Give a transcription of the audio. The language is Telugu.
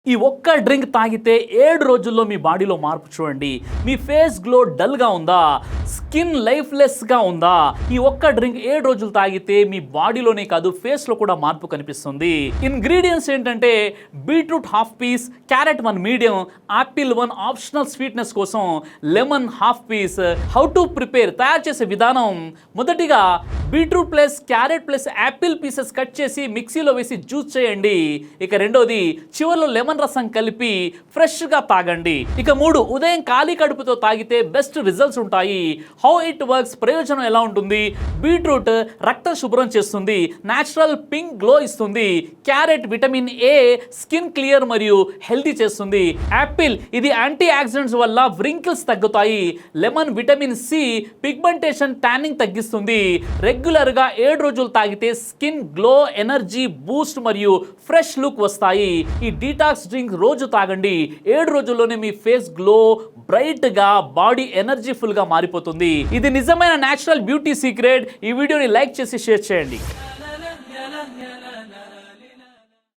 ఈ ఒక్క డ్రింక్ తాగితే 7 రోజుల్లో మీ బాడీలో మార్పు చూడండి. మీ ఫేస్ గ్లో డల్గా ఉందా, స్కిన్ లైఫ్లెస్గా ఉందా, ఈ ఒక్క డ్రింక్ 7 రోజులు తాగితే మీ బాడీలోనే కాదు ఫేస్లో కూడా మార్పు కనిపిస్తుంది. ఇంగ్రీడియంట్స్ ఏంటంటే beetroot half piece, carrot 1 medium, apple 1 optional sweetness కోసం, lemon half piece. How to prepare, తయారు చేసే విధానం. మొదటిగా beetroot plus carrot plus apple pieces cut చేసి మిక్సీలో వేసి జ్యూస్ చేయండి. ఇక రెండోది చివర్లో లెమన్ రసం కలిపి ఫ్రెష్గా తాగండి. ఇక 3, ఉదయం ఖాళీ కడుపుతో తాగితే బెస్ట్ రిజల్ట్స్ ఉంటాయి. హౌ ఇట్ వర్క్స్, ప్రయోజనం ఎలా ఉంటుంది. బీట్రూట్ రక్తం శుభ్రం చేస్తుంది, న్యాచురల్ పింక్ గ్లో ఇస్తుంది. Carrot vitamin A, skin clear మరియు హెల్తీ చేస్తుంది. యాపిల్ ఇది యాంటీ ఆక్సిడెంట్స్ వల్ల వ్రింకిల్స్ తగ్గుతాయి. Lemon vitamin C, pigmentation tanning తగ్గిస్తుంది. రెగ్యులర్గా 7 రోజులు తాగితే స్కిన్ గ్లో, ఎనర్జీ బూస్ట్ మరియు ఫ్రెష్ లుక్ వస్తాయి. ఈ డీటాక్స్ డ్రింక్ రోజు తాగండి. 7 రోజుల్లోనే మీ ఫేస్ గ్లో, బ్రైట్ గా, బాడీ ఎనర్జీఫుల్ గా మారిపోతుంది. ఇది నిజమైన నేచురల్ బ్యూటీ సీక్రెట్. ఈ వీడియోని లైక్ చేసి షేర్ చేయండి.